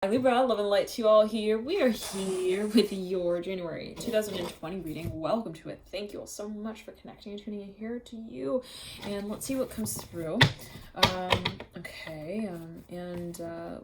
Hi Libra, love and light to you all here. We are here with your January 2020 reading. Welcome to it. Thank you all so much for connecting and tuning in here to you. And let's see what comes through.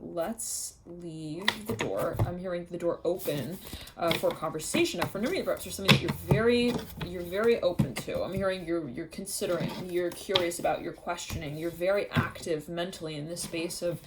Let's leave the door. I'm hearing the door open for conversation. Now, for New Libra, there's something that you're very open to. I'm hearing you're considering, you're curious about, you're questioning, you're very active mentally in this space of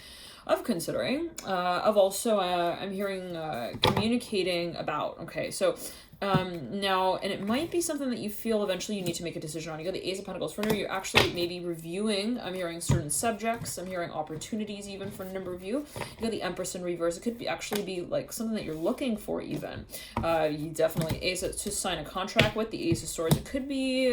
considering, of also, I'm hearing communicating about. Okay, so now, and it might be something that you feel eventually you need to make a decision on. You got the Ace of Pentacles. For now, you're actually maybe reviewing. I'm hearing certain subjects. I'm hearing opportunities even for a number of you. You got the Empress in reverse. It could be actually be like something that you're looking for even. You definitely Ace to sign a contract with the Ace of Swords. It could be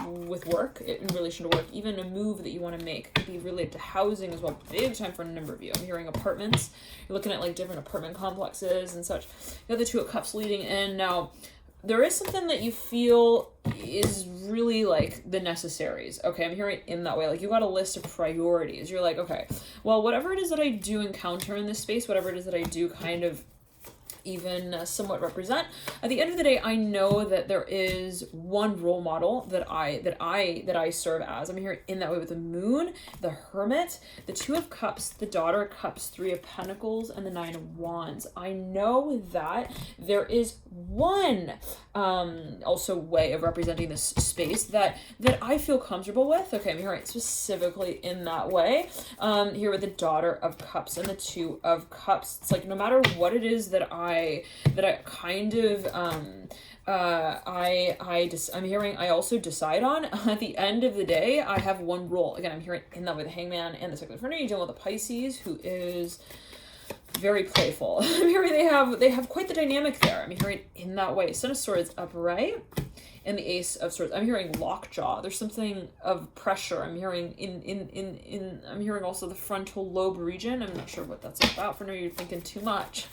with work, in relation to work, even a move that you want to make. It could be related to housing as well. Big time for a number of you. I'm hearing apartments. You're looking at like different apartment complexes and such. You got the Two of Cups leading in. Now, there is something that you feel is really like the necessaries. Okay, I'm hearing it in that way. Like you got a list of priorities. You're like, okay, well, whatever it is that I do encounter in this space, whatever it is that I do kind of even somewhat represent, at the end of the day, I know that there is one role model that I serve as. I'm here in that way with the Moon, the Hermit, the Two of Cups, the Daughter of Cups, Three of Pentacles, and the Nine of Wands. I know that there is one also way of representing this space that I feel comfortable with. Okay, I'm hearing specifically in that way. Here with the Daughter of Cups and the Two of Cups. It's like no matter what it is that I kind of I'm hearing I also decide on, at the end of the day I have one role. Again, I'm hearing in that with the Hangman and the Second Inferno. You're dealing with the Pisces, who is very playful. I'm hearing they have quite the dynamic there. I'm hearing in that way. Son of Swords upright and the Ace of Swords. I'm hearing lockjaw. There's something of pressure. I'm hearing I'm hearing also the frontal lobe region. I'm not sure what that's about. For now, you're thinking too much.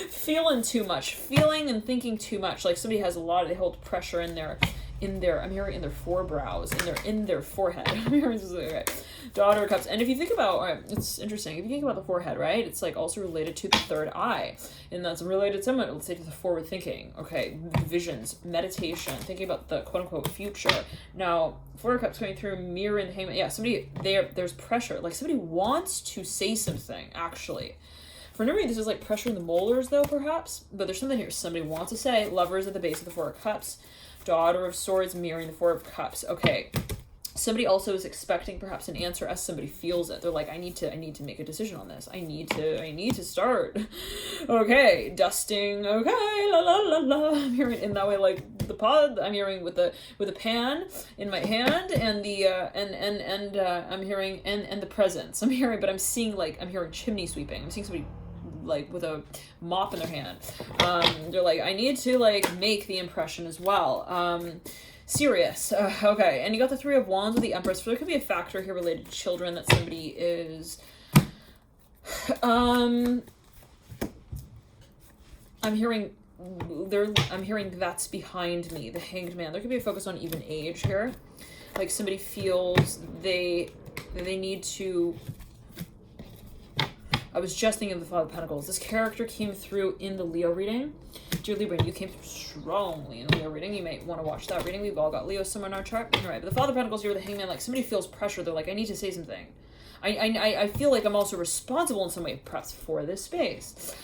Feeling too much. Feeling and thinking too much. Like somebody has they hold pressure in their I'm hearing in their forebrows, in their forehead. I'm hearing okay. Daughter of Cups. And if you think about, it's interesting, if you think about the forehead, right, it's like also related to the third eye, and that's related somewhat, let's say, to the forward thinking. Okay, visions, meditation, thinking about the quote-unquote future. Now, Four of Cups coming through, mirror in the Hangman. Yeah, there's pressure, like somebody wants to say something, actually. For no reason, this is like pressure in the molars, though, perhaps, but there's something here somebody wants to say. Lovers at the base of the Four of Cups. Daughter of Swords mirroring the Four of Cups. Okay. Somebody also is expecting perhaps an answer as somebody feels it. They're like, I need to make a decision on this. I need to start. Okay, dusting. Okay, la la la la. I'm hearing in that way, like the pod. I'm hearing with the pan in my hand and the I'm hearing and the presents. I'm hearing, but I'm hearing chimney sweeping. I'm seeing somebody like with a mop in their hand. They're like, I need to like make the impression as well. Serious. Okay, and you got the Three of Wands with the Empress. So there could be a factor here related to children that somebody is I'm hearing that's behind me, the Hanged Man. There could be a focus on even age here. Like somebody feels they need to. I was just thinking of the Five of Pentacles. This character came through in the Leo reading. Dear Libra, you came through strongly in the Leo reading. You might want to watch that reading. We've all got Leo somewhere in our chart. All right, but the Father of Pentacles here with the Hangman, like somebody feels pressure. They're like, I need to say something. I feel like I'm also responsible in some way, perhaps, for this space.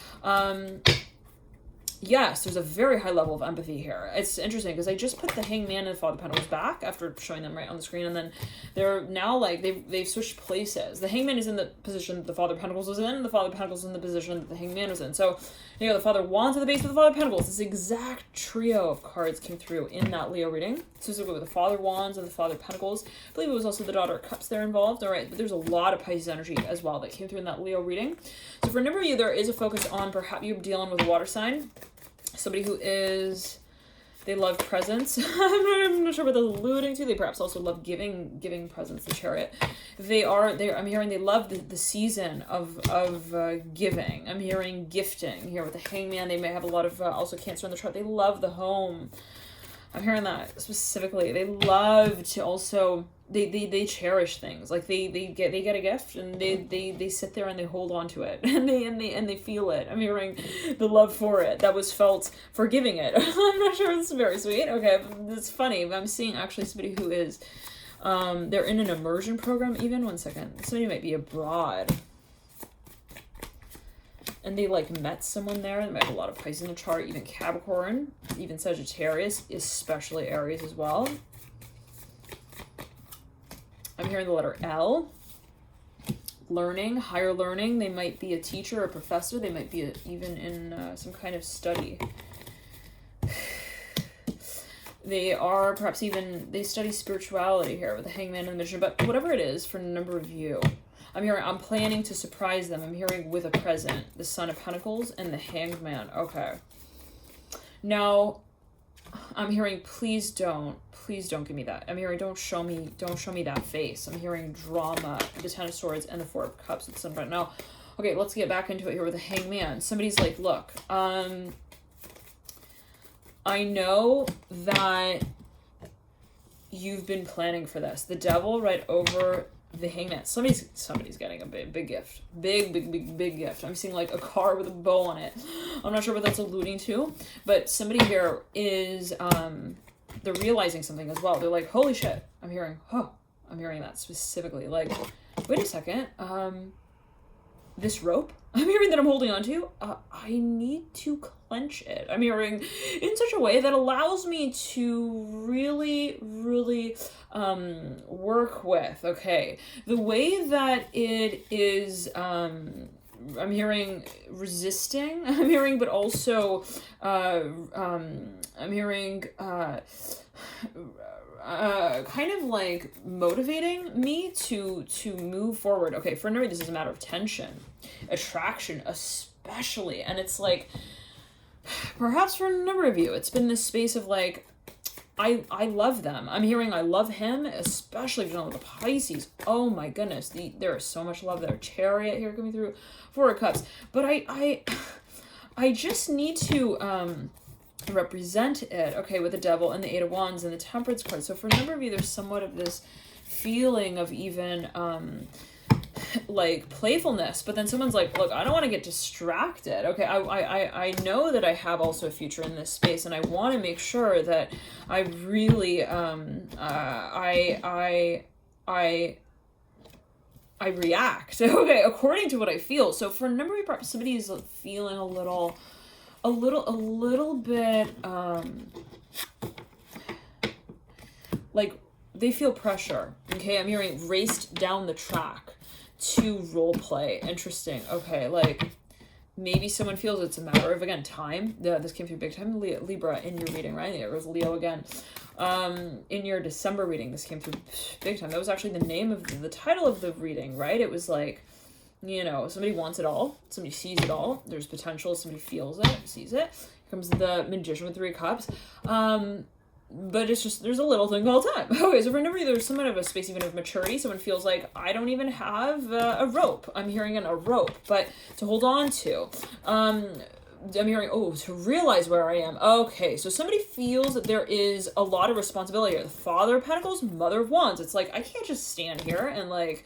Yes, there's a very high level of empathy here. It's interesting because I just put the Hangman and the Father of Pentacles back after showing them right on the screen, and then they're now like they've switched places. The Hangman is in the position that the Father of Pentacles was in, the Father of Pentacles is in the position that the Hangman was in. So, you know, the Father of Wands at the base of the Father of Pentacles. This exact trio of cards came through in that Leo reading, specifically with the Father of Wands and the Father of Pentacles. I believe it was also the Daughter of Cups there involved. All right, but there's a lot of Pisces energy as well that came through in that Leo reading. So for a number of you, there is a focus on perhaps you're dealing with a water sign. Somebody who they love presents. I'm not sure what they're alluding to. They perhaps also love giving presents. The Chariot. I'm hearing they love the season of giving. I'm hearing gifting here with the Hangman. They may have a lot of also Cancer in the chart. They love the home. I'm hearing that specifically. They love to also they cherish things. Like they get a gift and they sit there and they hold on to it and they feel it. I'm hearing the love for it that was felt for giving it. I'm not sure, it's very sweet. Okay, it's funny. I'm seeing actually somebody who is they're in an immersion program. Even 1 second, somebody might be abroad and they like met someone there. They might have a lot of Pisces in the chart, even Capricorn, even Sagittarius, especially Aries as well. I'm hearing the letter L. Learning, higher learning. They might be a teacher or a professor. They might be even in some kind of study. They are perhaps even, they study spirituality here with the Hangman and the Magician. But whatever it is, for a number of you, I'm hearing, I'm planning to surprise them. I'm hearing with a present, the Son of Pentacles and the Hanged Man. Okay. Now, I'm hearing, please don't give me that. I'm hearing, don't show me that face. I'm hearing drama, the Ten of Swords and the Four of Cups with some right now. Okay, let's get back into it here with the Hanged Man. Somebody's like, look, I know that you've been planning for this. The Devil right over the Hangman. Somebody's getting a big gift. Big gift. I'm seeing like a car with a bow on it. I'm not sure what that's alluding to, but somebody here is they're realizing something as well. They're like, holy shit. I'm hearing that specifically. Like, wait a second. This rope I'm hearing that I'm holding on to, I need to clench it. I'm hearing in such a way that allows me to really work with, okay, the way that it is, I'm hearing resisting, I'm hearing, but also, I'm hearing, kind of like motivating me to move forward. Okay, for Nuri, this is a matter of tension, attraction, especially, and it's like, perhaps for a number of you, it's been this space of like, I love them. I'm hearing I love him, especially if you're dealing with the Pisces. Oh my goodness, there is so much love there. Chariot here coming through, Four of Cups, but I just need to represent it, okay, with the Devil and the Eight of Wands and the Temperance card. So for a number of you, there's somewhat of this feeling of even like playfulness, but then someone's like, look, I don't want to get distracted. Okay, I know that I have also a future in this space, and I want to make sure that I really I react, okay, according to what I feel. So for a number of you, perhaps somebody is feeling a little bit like they feel pressure. Okay, I'm hearing raced down the track to role play. Interesting. Okay, like maybe someone feels it's a matter of, again, time. This came through big time. Libra in your reading, right? It was Leo again. In your December reading, this came through big time. That was actually the name of the title of the reading, right? It was like, you know, somebody wants it all. Somebody sees it all. There's potential. Somebody feels it, sees it. Here comes the Magician with Three Cups. But it's just, there's a little thing called time. Okay, so for number, there's somewhat of a space even of maturity. Someone feels like, I don't even have a rope. I'm hearing a rope, but to hold on to. I'm hearing, to realize where I am. Okay, so somebody feels that there is a lot of responsibility here. The Father of Pentacles, Mother of Wands. It's like, I can't just stand here and like,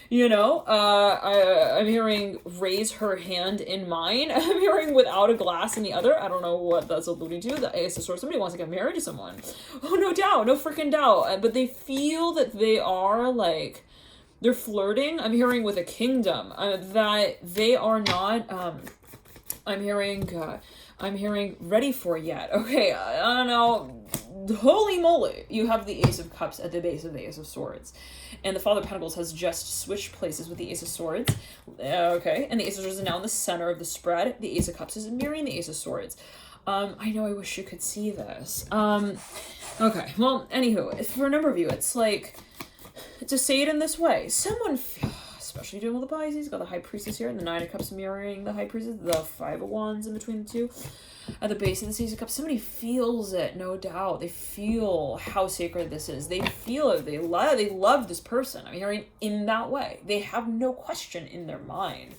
you know, I'm hearing raise her hand in mine. I'm hearing without a glass in the other. I don't know what that's alluding to. The Ace of Swords. Somebody wants to get married to someone. Oh, no doubt. No freaking doubt. But they feel that they are like, they're flirting. I'm hearing with a kingdom. That they are not, I'm hearing ready for yet. Okay, I don't know. Holy moly. You have the Ace of Cups at the base of the Ace of Swords. And the Father of Pentacles has just switched places with the Ace of Swords. Okay, and the Ace of Swords is now in the center of the spread. The Ace of Cups is mirroring the Ace of Swords. I know, I wish you could see this. Okay, well, anywho, for a number of you, it's like, to say it in this way, someone, especially dealing with the Pisces, got the High Priestess here, and the Nine of Cups mirroring the High Priestess, the Five of Wands in between the two. At the base of the Ace of Cups, somebody feels it, no doubt. They feel how sacred this is. They feel it. They love this person. I'm hearing in that way. They have no question in their mind.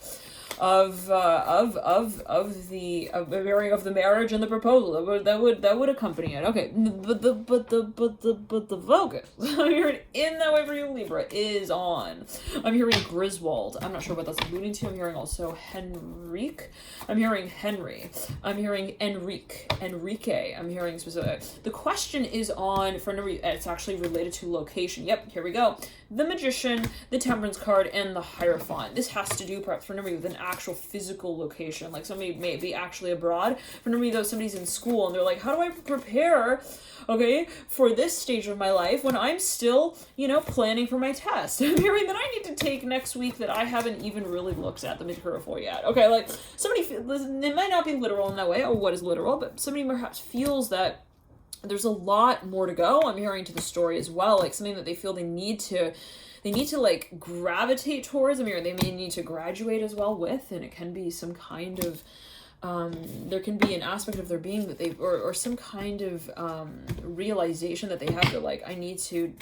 the marriage and the proposal that would accompany it. Okay, but the focus I'm hearing in that way for you, Libra, is on. I'm hearing Griswold. I'm not sure what that's alluding to. I'm hearing also Henrique. I'm hearing Henry. I'm hearing Enrique. I'm hearing specific. The question is on for number. It's actually related to location. Yep, here we go. The Magician, the Temperance card, and the Hierophant. This has to do perhaps for number with an actual physical location. Like somebody may be actually abroad. For number though, somebody's in school and they're like, how do I prepare, okay, for this stage of my life when I'm still, planning for my test? I'm hearing that I need to take next week that I haven't even really looked at the material for yet. Okay, like somebody, it might not be literal in that way, or what is literal, but somebody perhaps feels that there's a lot more to go. I'm hearing to the story as well, like something that they feel they need to like gravitate towards. I mean, they may need to graduate as well with, and it can be some kind of there can be an aspect of their being that they or some kind of realization that they have that like I need to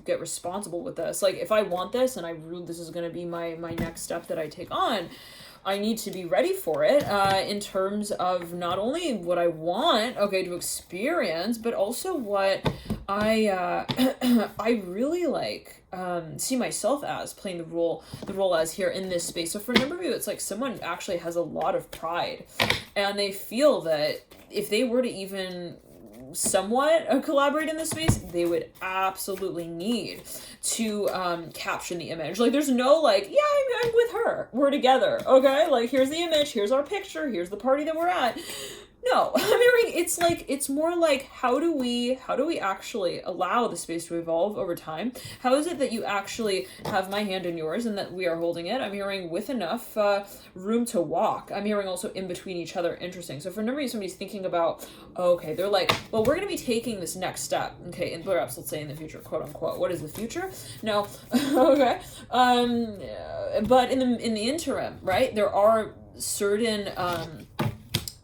get responsible with this. Like if I want this and this is going to be my next step that I take on, I need to be ready for it in terms of not only what I want, okay, to experience, but also what I I really like see myself as playing the role as here in this space. So for a number of you, it's like someone actually has a lot of pride, and they feel that if they were to even somewhat collaborate in this space, they would absolutely need to caption the image. Like there's no like, yeah, I'm with her, we're together, okay, like here's the image, here's our picture, here's the party that we're at. No, I'm hearing it's more like how do we actually allow the space to evolve over time? How is it that you actually have my hand in yours and that we are holding it? I'm hearing with enough room to walk. I'm hearing also in between each other. Interesting. So for a number of somebody's thinking about, okay, they're like, well, we're going to be taking this next step. Okay, and perhaps let's say in the future, quote unquote. What is the future? No. Okay. But in the interim, right? There are certain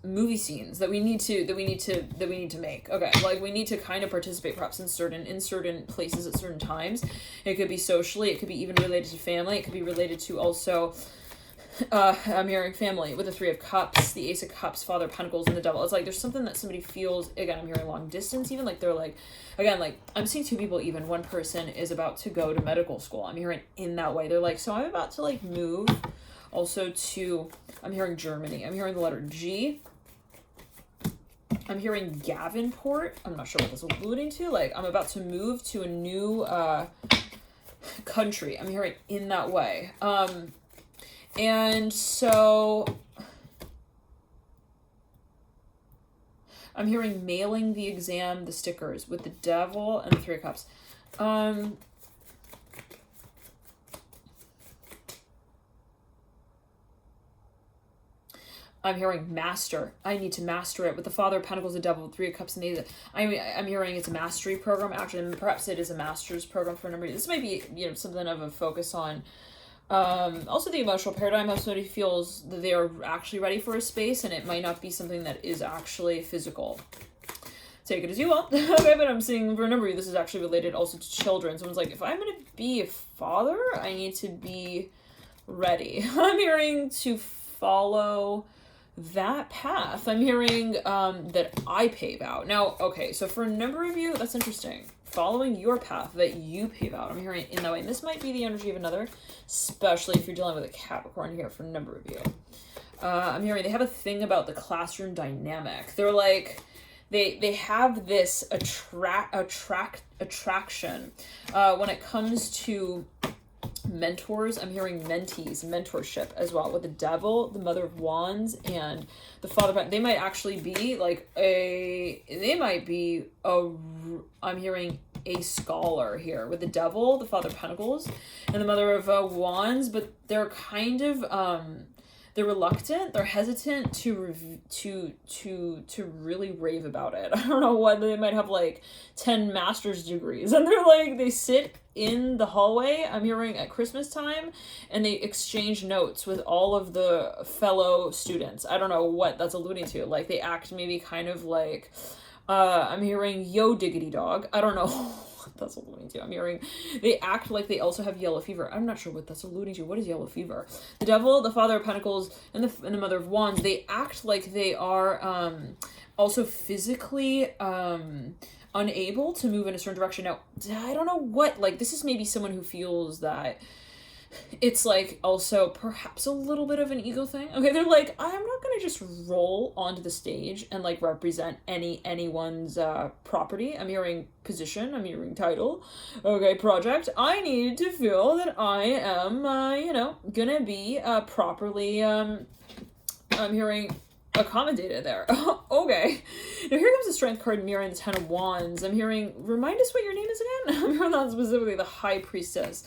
movie scenes that we need to make. Okay, like we need to kind of participate perhaps in certain places at certain times. It could be socially, it could be even related to family, it could be related to also I'm hearing family with the Three of Cups, the Ace of Cups, Father of Pentacles, and the Devil. It's like there's something that somebody feels, again, I'm hearing long distance, even like they're like, again, like I'm seeing two people, even one person is about to go to medical school. I'm hearing in that way. They're like, so I'm about to like move also to, I'm hearing Germany. I'm hearing the letter G. I'm hearing Gavenport. I'm not sure what this is alluding to. Like, I'm about to move to a new country. I'm hearing in that way. And so I'm hearing mailing the exam, the stickers with the Devil and the Three of Cups. I'm hearing master. I need to master it with the Father of Pentacles, the Devil, Three of Cups, and the. I'm hearing it's a mastery program. Actually, perhaps it is a master's program for a number. This might be something of a focus on. Also the emotional paradigm. How somebody feels that they are actually ready for a space, and it might not be something that is actually physical. Take it as you will. Okay, but I'm seeing for a number of you, this is actually related also to children. Someone's like, if I'm going to be a father, I need to be ready. I'm hearing to follow that path. I'm hearing that I pave out. Now, okay, so for a number of you, that's interesting. Following your path that you pave out. I'm hearing in that way. And this might be the energy of another, especially if you're dealing with a Capricorn here for a number of you. I'm hearing they have a thing about the classroom dynamic. They're like, they have this attraction when it comes to mentors. I'm hearing mentees, mentorship as well, with the Devil, the Mother of Wands, and the Father. They might actually be like I'm hearing a scholar here with the Devil, the Father of Pentacles, and the Mother of Wands, but they're kind of they're reluctant, they're hesitant to really rave about it. I don't know why. They might have like 10 master's degrees, and they're like, they sit in the hallway, I'm hearing at Christmas time, and they exchange notes with all of the fellow students. I don't know what that's alluding to. Like they act maybe kind of like, I'm hearing yo diggity dog. I don't know what that's alluding to. I'm hearing they act like they also have yellow fever. I'm not sure what that's alluding to. What is yellow fever? The devil, the father of pentacles, and the mother of wands, they act like they are also physically unable to move in a certain direction. Now, I don't know what, like, this is maybe someone who feels that it's like also perhaps a little bit of an ego thing. Okay, they're like, I'm not gonna just roll onto the stage and like represent anyone's property. I'm hearing position, I'm hearing title, okay, project. I need to feel that I am gonna be properly I'm hearing accommodated there. Okay. Now here comes the Strength card mirroring the Ten of Wands. I'm hearing, remind us what your name is again? I'm hearing that specifically the High Priestess,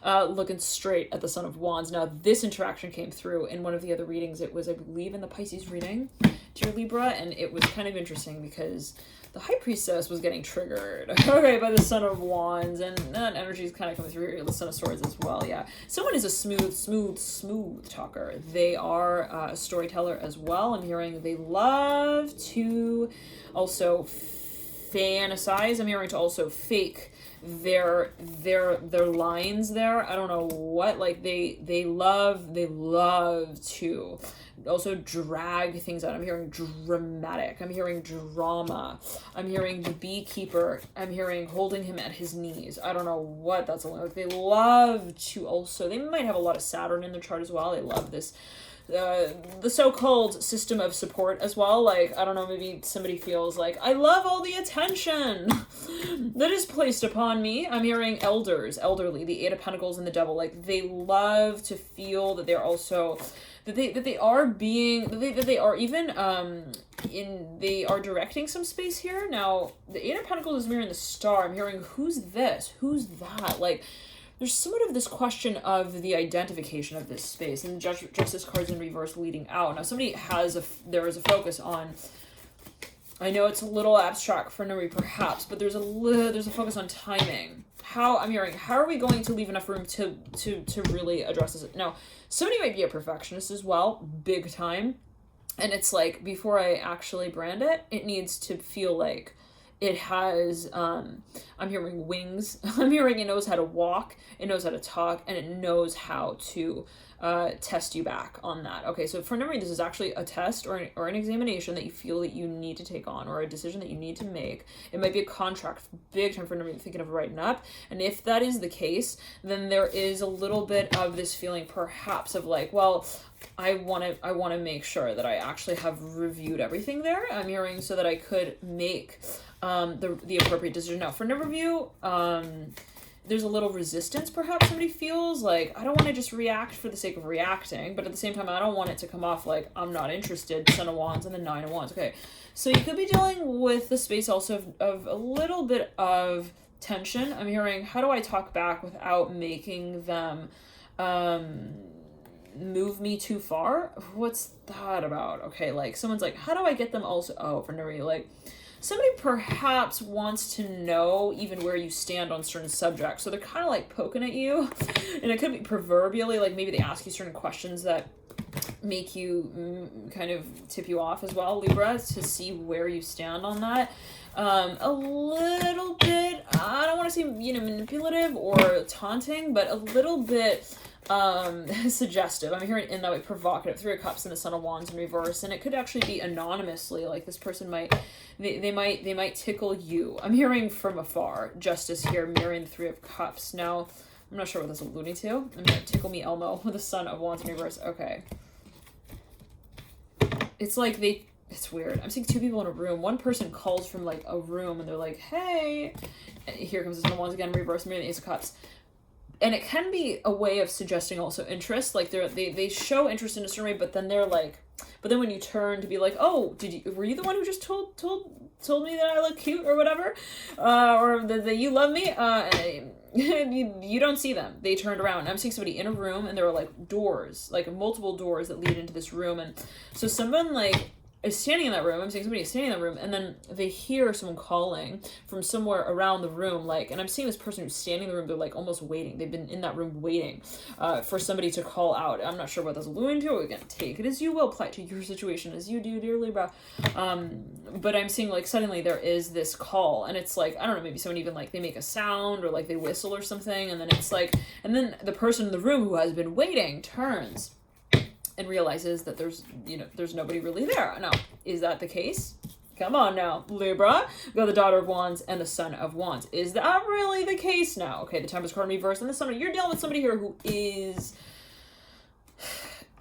looking straight at the Son of Wands. Now this interaction came through in one of the other readings. It was, I believe, in the Pisces reading, dear Libra, and it was kind of interesting because the High Priestess was getting triggered, okay, by the Son of Wands, and that energy is kind of coming through here, the Son of Swords as well, yeah. Someone is a smooth talker. They are a storyteller as well. I'm hearing they love to also fantasize. I'm hearing to also fake their lines there. I don't know what, like they love to also drag things out. I'm hearing dramatic. I'm hearing drama. I'm hearing the beekeeper. I'm hearing holding him at his knees. I don't know what that's like. They love to also, they might have a lot of Saturn in their chart as well. They love this the so-called system of support as well. Like, I don't know, maybe somebody feels like, I love all the attention that is placed upon me. I'm hearing elderly, the Eight of Pentacles and the Devil. Like, they love to feel that they're also, that they are directing some space here. Now, the Eight of Pentacles is mirroring the Star. I'm hearing, who's this? Who's that? Like, there's somewhat of this question of the identification of this space, and the Justice cards in reverse leading out. Now, there is a focus on, I know it's a little abstract for Nuri perhaps, but there's a focus on timing. How are we going to leave enough room to really address this? Now, somebody might be a perfectionist as well, big time, and it's like, before I actually brand it, it needs to feel like it has, I'm hearing wings. I'm hearing it knows how to walk, it knows how to talk, and it knows how to test you back on that. Okay, so for Nuri, this is actually a test or an examination that you feel that you need to take on, or a decision that you need to make. It might be a contract, big time for Nuri, thinking of writing up. And if that is the case, then there is a little bit of this feeling perhaps of like, well, I want to make sure that I actually have reviewed everything there. I'm hearing, so that I could make the appropriate decision. Now, for number review, there's a little resistance perhaps somebody feels like, I don't want to just react for the sake of reacting, but at the same time I don't want it to come off like I'm not interested. Ten of Wands and the Nine of Wands. Okay, so you could be dealing with the space also of a little bit of tension. I'm hearing, how do I talk back without making them move me too far? What's that about? Okay, like someone's like, how do I get them also, for Nuri, like somebody perhaps wants to know even where you stand on certain subjects, so they're kind of like poking at you, and it could be proverbially like maybe they ask you certain questions that make you kind of tip you off as well, Libra, to see where you stand on that. A little bit, I don't want to say manipulative or taunting, but a little bit suggestive. I'm hearing in that way provocative. Three of Cups and the Son of Wands in reverse, and it could actually be anonymously, like this person might they might tickle you. I'm hearing from afar. Justice here mirroring the Three of Cups. Now, I'm not sure what that's alluding to. I'm gonna tickle me Elmo with the Son of Wands in reverse. Okay. It's like it's weird. I'm seeing two people in a room. One person calls from like a room and they're like, hey, and here comes the Son of Wands again, reverse mirroring the Ace of Cups. And it can be a way of suggesting also interest. Like they show interest in a certain way, but then they're like, but then when you turn to be like, oh, were you the one who just told me that I look cute or whatever, or that you love me? You don't see them. They turned around. I'm seeing somebody in a room, and there are like doors, like multiple doors that lead into this room, and so someone like is standing in that room. I'm saying somebody is standing in that room, and then they hear someone calling from somewhere around the room, like, and I'm seeing this person who's standing in the room, they're like almost waiting. They've been in that room waiting for somebody to call out. I'm not sure what that's alluding to. Again, take it as you will, apply it to your situation as you do, dear Libra. But I'm seeing like suddenly there is this call, and it's like, I don't know, maybe someone even like they make a sound or like they whistle or something, and then it's like, and then the person in the room who has been waiting turns and realizes that there's nobody really there. Now, is that the case? Come on now, Libra. We got the Daughter of Wands and the Son of Wands. Is that really the case now? Okay, the Temperance card in reverse and the Sun. You're dealing with somebody here who is...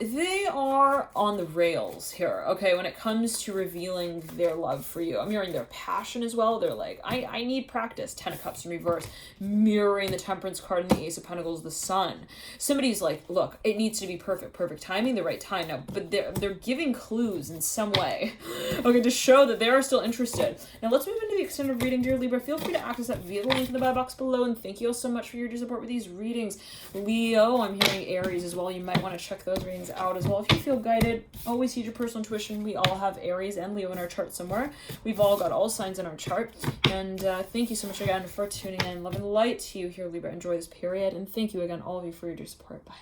They are on the rails here, okay, when it comes to revealing their love for you. I'm hearing their passion as well. They're like, I need practice. 10 of Cups in reverse, mirroring the Temperance card and the Ace of Pentacles, the Sun. Somebody's like, look, it needs to be perfect timing, the right time now, but they're giving clues in some way, okay, to show that they are still interested. Now let's move into the extended reading, dear Libra. Feel free to access that via the link in the bio box below, and thank you all so much for your support with these readings. Leo, I'm hearing Aries as well. You might want to check those readings out as well if you feel guided. Always use your personal intuition. We all have Aries and Leo in our chart somewhere. We've all got all signs in our chart. And thank you so much again for tuning in. Love and light to you here, Libra. Enjoy this period. And thank you again, all of you, for your support. Bye.